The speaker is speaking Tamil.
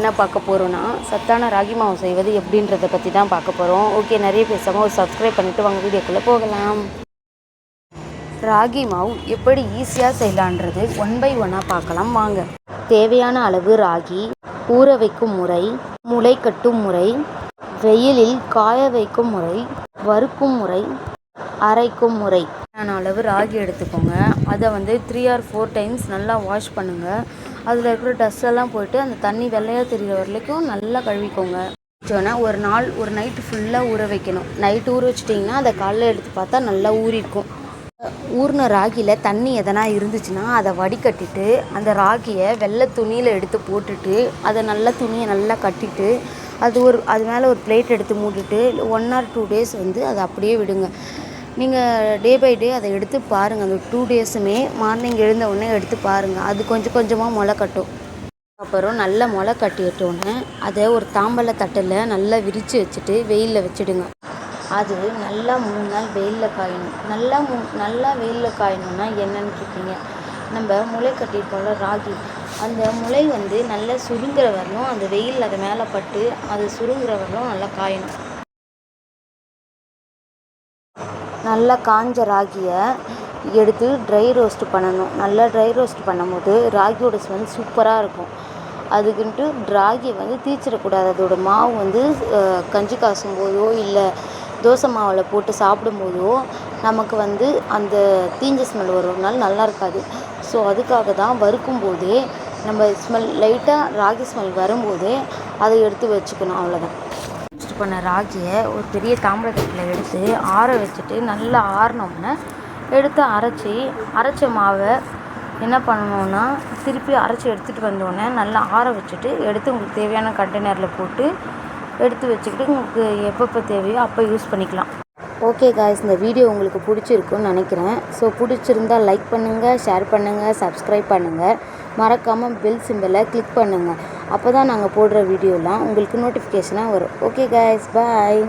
என்ன பார்க்க போகிறோன்னா சத்தான ராகி மாவு செய்வது எப்படின்றத பற்றி தான் பார்க்க போகிறோம். ஓகே, நிறைய பேசாமல் ஒரு சப்ஸ்கிரைப் பண்ணிவிட்டு வாங்க வீடியோக்குள்ளே போகலாம். ராகி மாவு எப்படி ஈஸியாக செய்யலான்றது 1 by 1 பார்க்கலாம் வாங்க. தேவையான அளவு ராகி, ஊற வைக்கும் முறை, முளை கட்டும் முறை, வெயிலில் காய வைக்கும் முறை, வறுக்கும் முறை, அரைக்கும் முறை. அளவு ராகி எடுத்துக்கோங்க. அதை 3 or 4 டைம்ஸ் நல்லா வாஷ் பண்ணுங்கள். அதில் இருக்கிற டஸ்ட்டெல்லாம் போய்ட்டு அந்த தண்ணி வெள்ளையாக தெரிகிற வரைக்கும் நல்லா கழுவிக்கோங்க. ஒரு நைட்டு ஃபுல்லாக ஊற வைக்கணும். நைட்டு ஊற வச்சிட்டிங்கன்னா அதை காலையில் எடுத்து பார்த்தா நல்லா ஊறிக்கும். ஊறின ராகியில் தண்ணி எதனா இருந்துச்சுன்னா அதை வடிகட்டிட்டு அந்த ராகியை வெள்ளை துணியில் எடுத்து போட்டுட்டு அதை துணியை நல்லா கட்டிட்டு அது மேலே ஒரு பிளேட் எடுத்து மூடிட்டு 1 or 2 days அதை அப்படியே விடுங்க. நீங்கள் டே பை டே அதை எடுத்து பாருங்கள். அந்த 2 daysமே மார்னிங் எழுந்த உடனே எடுத்து பாருங்கள். அது கொஞ்சம் கொஞ்சமாக முளை கட்டும். அப்புறம் நல்லா முளை கட்டிட்டோன்னே அதை ஒரு தாம்பழ தட்டில் நல்லா விரித்து வச்சுட்டு வெயிலில் வச்சுடுங்க. அது நல்லா 3 நாள் வெயிலில் காயணும். நல்லா வெயிலில் காயணும்னா என்னன்னு கேட்பீங்க. நம்ம முளை கட்டியிருக்கோம்ல ராகி, அந்த முளை நல்லா சுருங்குற வரலும் அந்த வெயில் அது மேலே பட்டு அது சுருங்குற வரலும் நல்லா காயணும். நல்லா காஞ்ச ராகியை எடுத்து ட்ரை ரோஸ்ட் பண்ணணும். நல்லா ட்ரை ரோஸ்ட் பண்ணும்போது ராகியோட ஸ்மெல் சூப்பராக இருக்கும். அதுக்குன்ட்டு ராகியை தீச்சிடக்கூடாது. அதோட மாவு கஞ்சி காசும் போதோ இல்லை தோசை மாவில் போட்டு சாப்பிடும்போதோ நமக்கு அந்த தீஞ்ச ஸ்மெல் வரும்னால நல்லா இருக்காது. ஸோ அதுக்காக தான் வறுக்கும் போதே நம்ம ஸ்மெல் லைட்டாக ராகி ஸ்மெல் வரும்போதே அதை எடுத்து வச்சுக்கணும். அவ்வளோதான். ரோஸ்ட் பண்ண ராகியை ஒரு பெரிய தாம்பழத்தில் எடுத்து ஆற வச்சுட்டு நல்லா ஆறினோம்னா எடுத்து அரைச்ச மாவை என்ன பண்ணணுன்னா திருப்பி அரைச்சி எடுத்துகிட்டு வந்தோடனே நல்லா ஆற வச்சுட்டு எடுத்து உங்களுக்கு தேவையான கண்டெய்னரில் போட்டு எடுத்து வச்சுக்கிட்டு உங்களுக்கு எப்பப்போ தேவையோ அப்போ யூஸ் பண்ணிக்கலாம். ஓகே காய்ஸ், இந்த வீடியோ உங்களுக்கு பிடிச்சிருக்குன்னு நினைக்கிறேன். ஸோ பிடிச்சிருந்தால் லைக் பண்ணுங்கள், ஷேர் பண்ணுங்கள், சப்ஸ்கிரைப் பண்ணுங்கள். மறக்காமல் பெல் சிம்பலை கிளிக் பண்ணுங்கள். அப்போ தான் நாங்கள் போடுற வீடியோலாம் உங்களுக்கு நோட்டிஃபிகேஷனாக வரும். ஓகே காய்ஸ், பாய்.